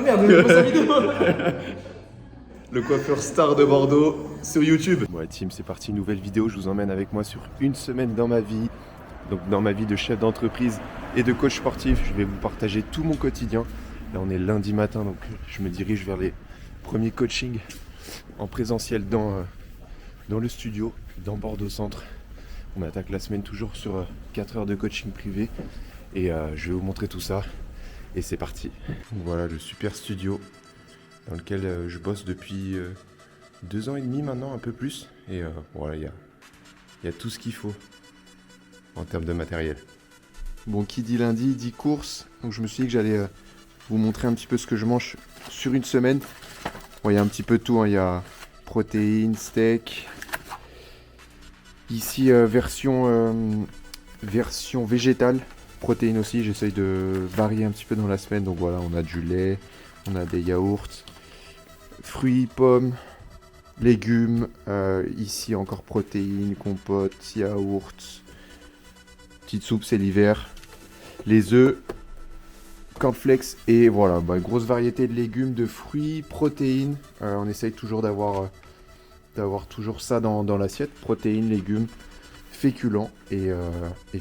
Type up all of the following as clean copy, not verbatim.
merde, il pas sa vidéo. Le coiffeur star de Bordeaux sur YouTube. Bon, team, c'est parti, nouvelle vidéo. Je vous emmène avec moi sur une semaine dans ma vie. Donc dans ma vie de chef d'entreprise et de coach sportif, je vais vous partager tout mon quotidien. Là on est lundi matin, donc je me dirige vers les premiers coachings en présentiel dans le studio, dans Bordeaux Centre. On attaque la semaine toujours sur 4 heures de coaching privé et je vais vous montrer tout ça. Et c'est parti. Voilà le super studio dans lequel je bosse depuis 2 ans et demi maintenant, un peu plus. Et voilà, il y a tout ce qu'il faut en termes de matériel. Bon, qui dit lundi, dit course. Donc je me suis dit que j'allais vous montrer un petit peu ce que je mange sur une semaine. Bon, il y a un petit peu de tout, hein. Il y a protéines, steak. Ici, version végétale. Protéines aussi, j'essaye de varier un petit peu dans la semaine. Donc voilà, on a du lait, on a des yaourts, fruits, pommes, légumes. Ici encore protéines, compotes, yaourts. Petite soupe, c'est l'hiver. Les œufs, cornflakes et voilà, grosse variété de légumes, de fruits, protéines. On essaye toujours d'avoir toujours ça dans l'assiette. Protéines, légumes, féculents et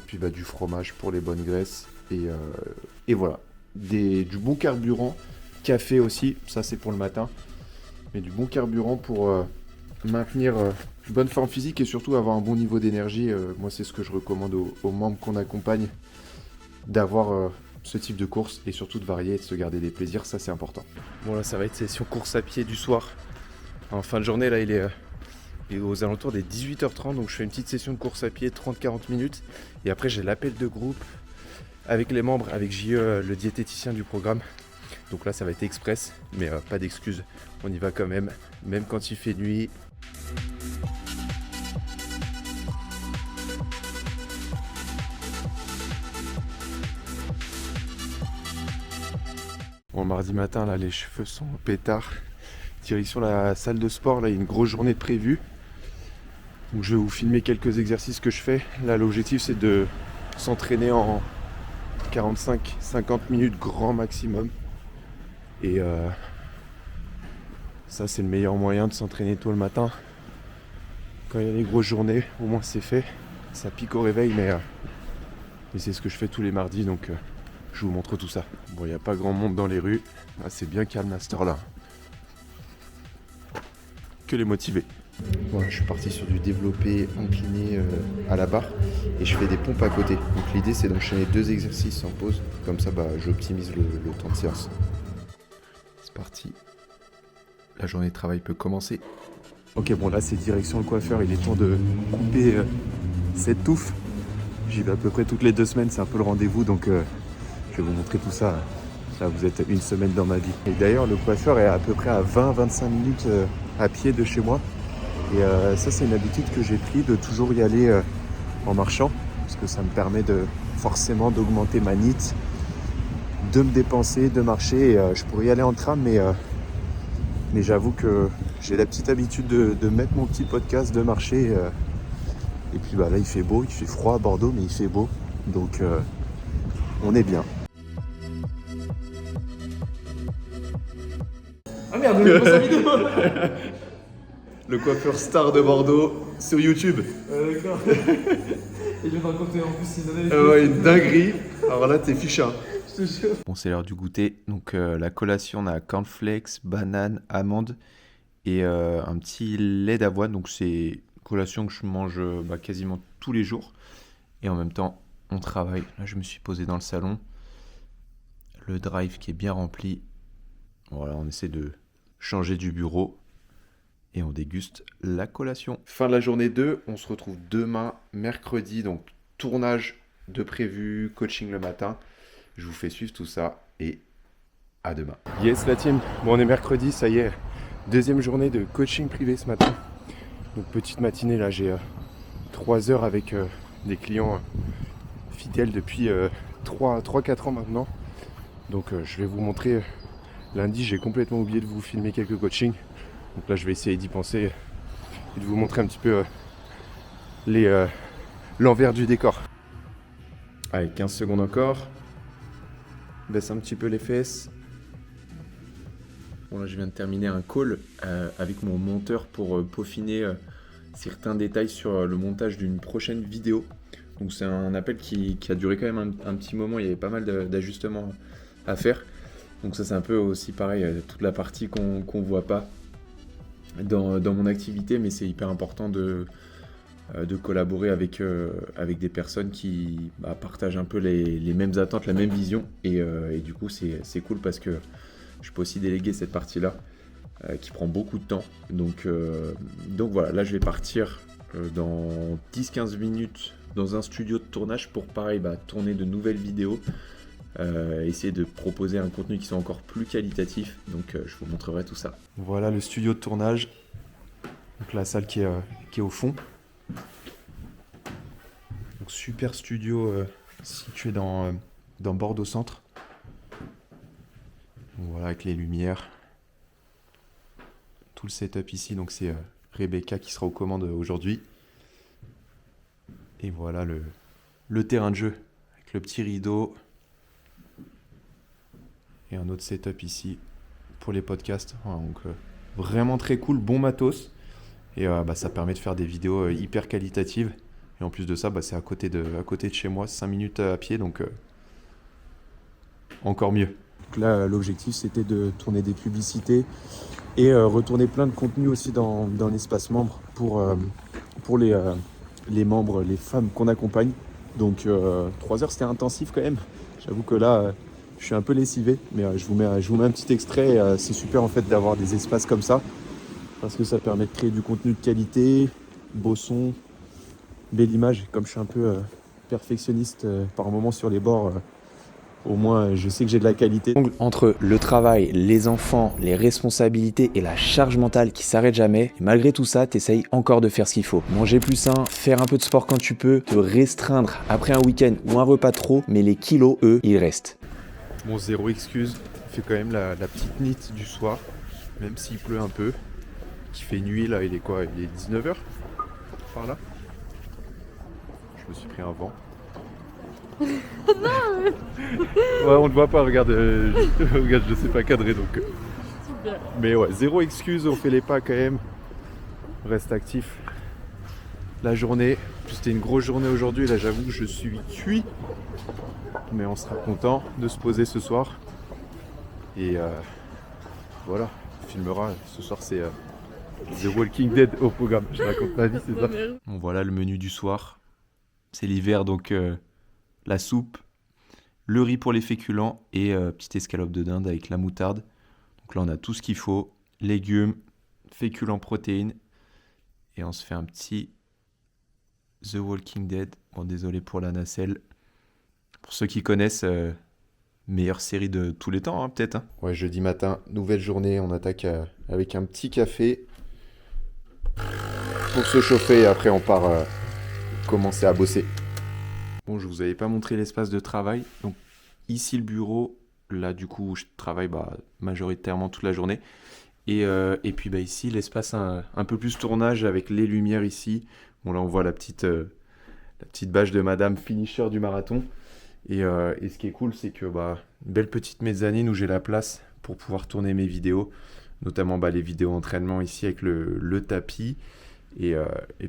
puis du fromage pour les bonnes graisses. Et voilà, du bon carburant. Café aussi, ça c'est pour le matin. Mais du bon carburant pour maintenir une bonne forme physique et surtout avoir un bon niveau d'énergie. Moi, c'est ce que je recommande aux membres qu'on accompagne, d'avoir ce type de course et surtout de varier et de se garder des plaisirs, ça c'est important. Bon là, ça va être session course à pied du soir. En fin de journée, là, il est aux alentours des 18h30, donc je fais une petite session de course à pied, 30-40 minutes. Et après, j'ai l'appel de groupe avec les membres, avec JE, le diététicien du programme. Donc là, ça va être express, mais pas d'excuses. On y va quand même quand il fait nuit. Bon, mardi matin, là, les cheveux sont pétards. Direction la salle de sport, là, il y a une grosse journée de prévue. Donc je vais vous filmer quelques exercices que je fais. Là, l'objectif, c'est de s'entraîner en 45-50 minutes grand maximum. Et ça, c'est le meilleur moyen de s'entraîner tôt le matin. Quand il y a les grosses journées, au moins c'est fait. Ça pique au réveil, mais c'est ce que je fais tous les mardis, donc je vous montre tout ça. Bon, il n'y a pas grand monde dans les rues. Ah, c'est bien calme à cette heure-là. Que les motivés. Bon, je suis parti sur du développé incliné à la barre et je fais des pompes à côté. Donc l'idée, c'est d'enchaîner 2 exercices sans pause. Comme ça, j'optimise le temps de séance. C'est parti. La journée de travail peut commencer. Ok, bon là c'est direction le coiffeur, il est temps de couper cette touffe. J'y vais à peu près toutes les 2 semaines, c'est un peu le rendez-vous, donc je vais vous montrer tout ça. Là vous êtes une semaine dans ma vie. Et d'ailleurs le coiffeur est à peu près à 20-25 minutes à pied de chez moi. Et ça c'est une habitude que j'ai pris de toujours y aller en marchant, parce que ça me permet forcément d'augmenter ma NEAT, de me dépenser, de marcher. Et, je pourrais y aller en tram, mais j'avoue que j'ai la petite habitude de mettre mon petit podcast, de marcher. Et puis là il fait beau, il fait froid à Bordeaux, mais il fait beau. Donc on est bien. Ah merde, il pas sa vidéo. Le coiffeur star de Bordeaux sur YouTube. D'accord. Et je vais te raconter en plus une année. Ouais, une dinguerie. Alors là t'es fichard. Je te jure. Bon, c'est l'heure du goûter. Donc la collation, on a cornflakes, bananes, amandes et un petit lait d'avoine. Donc c'est une collation que je mange quasiment tous les jours. Et en même temps, on travaille. Là, je me suis posé dans le salon. Le drive qui est bien rempli. Voilà, on essaie de changer du bureau. Et on déguste la collation. Fin de la journée 2. On se retrouve demain, mercredi. Donc tournage de prévu, coaching le matin. Je vous fais suivre tout ça et à demain. Yes la team, bon on est mercredi, ça y est, 2e journée de coaching privé ce matin. Donc petite matinée là, j'ai 3 heures avec des clients fidèles depuis 3-4 ans maintenant. Donc je vais vous montrer, lundi j'ai complètement oublié de vous filmer quelques coachings. Donc là je vais essayer d'y penser et de vous montrer un petit peu l'envers du décor. Allez, 15 secondes encore. Baisse un petit peu les fesses. Bon là je viens de terminer un call avec mon monteur pour peaufiner certains détails sur le montage d'une prochaine vidéo. Donc c'est un appel qui a duré quand même un petit moment, il y avait pas mal d'ajustements à faire. Donc ça c'est un peu aussi pareil, toute la partie qu'on voit pas dans mon activité, mais c'est hyper important de collaborer avec des personnes qui partagent un peu les mêmes attentes, la même vision. Et du coup c'est cool parce que je peux aussi déléguer cette partie-là qui prend beaucoup de temps. Donc voilà, là je vais partir dans 10-15 minutes dans un studio de tournage pour pareil tourner de nouvelles vidéos, essayer de proposer un contenu qui soit encore plus qualitatif. Donc je vous montrerai tout ça. Voilà le studio de tournage. Donc la salle qui est au fond. Donc super studio situé dans Bordeaux Centre. Donc voilà avec les lumières. Tout le setup ici, donc c'est Rebecca qui sera aux commandes aujourd'hui. Et voilà le terrain de jeu avec le petit rideau. Et un autre setup ici pour les podcasts. Voilà, donc vraiment très cool, bon matos. Et ça permet de faire des vidéos hyper qualitatives. Et en plus de ça, c'est à côté de chez moi, 5 minutes à pied, donc encore mieux. Donc là, l'objectif, c'était de tourner des publicités et retourner plein de contenu aussi dans l'espace membre pour les membres, les femmes qu'on accompagne. Donc 3 heures, c'était intensif quand même. J'avoue que là, je suis un peu lessivé, mais je vous mets un petit extrait. C'est super en fait d'avoir des espaces comme ça, parce que ça permet de créer du contenu de qualité, beau son, belle image. Comme je suis un peu perfectionniste par moment sur les bords, au moins je sais que j'ai de la qualité. Donc, entre le travail, les enfants, les responsabilités et la charge mentale qui s'arrête jamais, malgré tout ça, t'essayes encore de faire ce qu'il faut. Manger plus sain, faire un peu de sport quand tu peux, te restreindre après un week-end ou un repas trop, mais les kilos, eux, ils restent. Bon, zéro excuse, il fait quand même la petite NEET du soir, même s'il pleut un peu, qu'il fait nuit là, il est quoi? Il est 19h par là. Je me suis pris un vent. Ouais, on ne voit pas, regarde, regarde, je sais pas cadrer donc. Mais ouais, zéro excuse, on fait les pas quand même. On reste actif. La journée, c'était une grosse journée aujourd'hui, là j'avoue que je suis cuit. Mais on sera content de se poser ce soir. Et voilà, on filmera. Ce soir c'est The Walking Dead au programme. Je raconte ma vie, c'est ça. Bon, voilà le menu du soir. C'est l'hiver donc la soupe, le riz pour les féculents et petite escalope de dinde avec la moutarde. Donc là on a tout ce qu'il faut, légumes, féculents, protéines. Et on se fait un petit The Walking Dead. Bon, désolé pour la nacelle. Pour ceux qui connaissent, meilleure série de tous les temps, hein, peut-être. Hein. Ouais, jeudi matin, nouvelle journée, on attaque avec un petit café pour se chauffer et après on part commencer à bosser. Bon, je vous avais pas montré l'espace de travail, donc ici le bureau, là du coup je travaille majoritairement toute la journée. Et puis ici l'espace un peu plus tournage avec les lumières ici. Bon là on voit la petite badge de Madame Finisher du marathon. Et ce qui est cool, c'est que une belle petite mezzanine où j'ai la place pour pouvoir tourner mes vidéos, notamment les vidéos entraînement ici avec le tapis. Et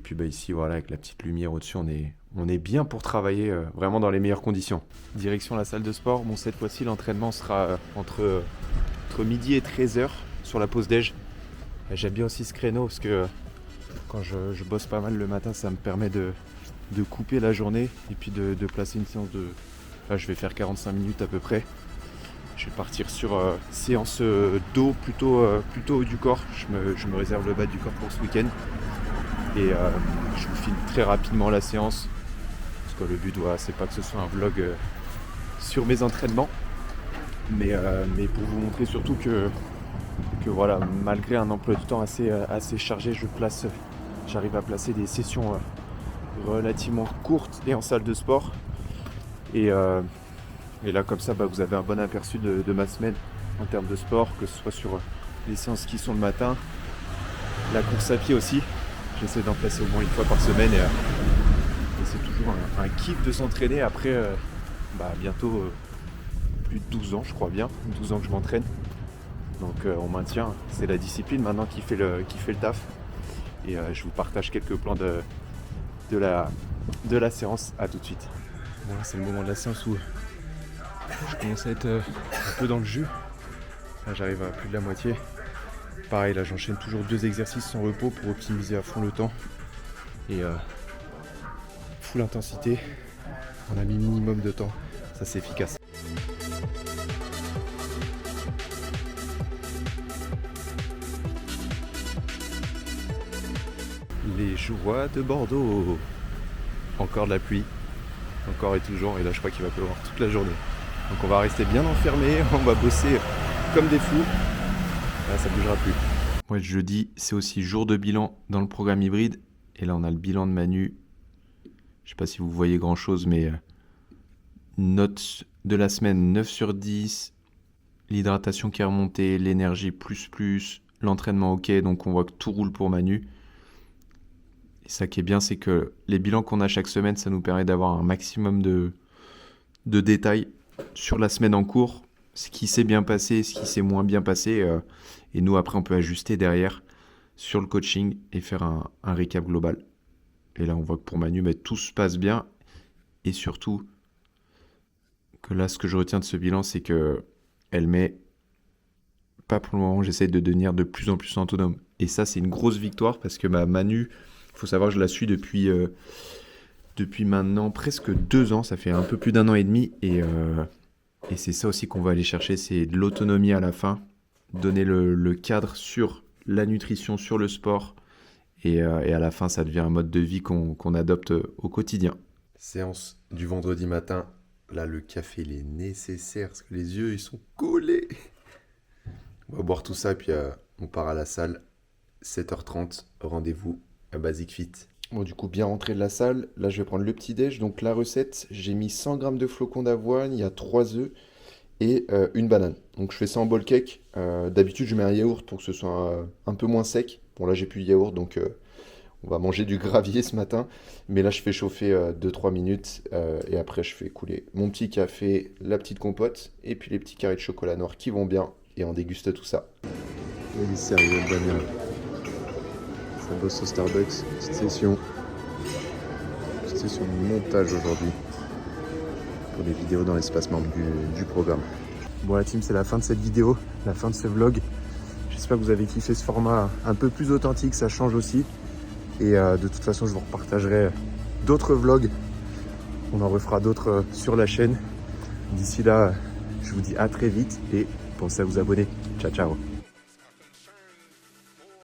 puis ici, voilà, avec la petite lumière au-dessus, on est bien pour travailler vraiment dans les meilleures conditions. Direction la salle de sport. Bon, cette fois-ci, l'entraînement sera entre midi et 13h sur la pause déj. J'aime bien aussi ce créneau parce que quand je bosse pas mal le matin, ça me permet de couper la journée et puis de placer une séance de... Là, je vais faire 45 minutes à peu près. Je vais partir sur séance dos plutôt haut du corps. Je me réserve le bas du corps pour ce week-end. Et je vous filme très rapidement la séance. Parce que le but, c'est pas que ce soit un vlog sur mes entraînements. Mais pour vous montrer surtout que voilà, malgré un emploi du temps assez chargé, j'arrive à placer des sessions relativement courtes et en salle de sport. Et là comme ça vous avez un bon aperçu de ma semaine en termes de sport, que ce soit sur les séances qui sont le matin, la course à pied aussi. J'essaie d'en placer au moins une fois par semaine et c'est toujours un kiff de s'entraîner après bientôt plus de 12 ans, je crois bien, 12 ans que je m'entraîne. Donc on maintient, c'est la discipline maintenant qui fait le taf. Et je vous partage quelques plans de la séance. À tout de suite. Bon, là, c'est le moment de la séance où je commence à être un peu dans le jus. Là, j'arrive à plus de la moitié. Pareil, là, j'enchaîne toujours 2 exercices sans repos pour optimiser à fond le temps. Et full intensité. On a mis minimum de temps. Ça, c'est efficace. Les joies de Bordeaux. Encore de la pluie. Encore et toujours. Et là, je crois qu'il va pleuvoir toute la journée. Donc on va rester bien enfermés. On va bosser comme des fous. Là, ça bougera plus. Moi, jeudi, c'est aussi jour de bilan dans le programme hybride. Et là, on a le bilan de Manu. Je sais pas si vous voyez grand-chose, mais note de la semaine 9 sur 10. L'hydratation qui est remontée, l'énergie plus, l'entraînement ok. Donc on voit que tout roule pour Manu. Et ça qui est bien, c'est que les bilans qu'on a chaque semaine, ça nous permet d'avoir un maximum de détails sur la semaine en cours, ce qui s'est bien passé, ce qui s'est moins bien passé. Et nous, après, on peut ajuster derrière sur le coaching et faire un récap global. Et là, on voit que pour Manu, tout se passe bien. Et surtout, que là, ce que je retiens de ce bilan, c'est qu'elle met, pas pour le moment, j'essaie de devenir de plus en plus autonome. Et ça, c'est une grosse victoire parce que Manu, il faut savoir que je la suis depuis maintenant presque 2 ans. Ça fait un peu plus d'1 an et demi. Et c'est ça aussi qu'on va aller chercher, c'est de l'autonomie à la fin. Donner le cadre sur la nutrition, sur le sport. Et à la fin, ça devient un mode de vie qu'on adopte au quotidien. Séance du vendredi matin. Là, le café, il est nécessaire parce que les yeux, ils sont collés. On va boire tout ça, puis on part à la salle. 7h30, rendez-vous à Basic Fit. Bon, du coup, bien rentré de la salle. Là, je vais prendre le petit-déj. Donc, la recette, j'ai mis 100 g de flocons d'avoine, il y a 3 œufs et une banane. Donc, je fais ça en bowl cake. D'habitude, je mets un yaourt pour que ce soit un peu moins sec. Bon, là, j'ai plus de yaourt, donc on va manger du gravier ce matin. Mais là, je fais chauffer 2-3 minutes et après, je fais couler mon petit café, la petite compote et puis les petits carrés de chocolat noir qui vont bien. Et on déguste tout ça. Il est sérieux, Daniel. Ça bosse au Starbucks. Petite session de montage aujourd'hui pour les vidéos dans l'espace membre du programme. Bon, la team, c'est la fin de cette vidéo, la fin de ce vlog. J'espère que vous avez kiffé ce format un peu plus authentique, ça change aussi. Et de toute façon, je vous repartagerai d'autres vlogs. On en refera d'autres sur la chaîne. D'ici là, je vous dis à très vite et pensez à vous abonner. Ciao, ciao.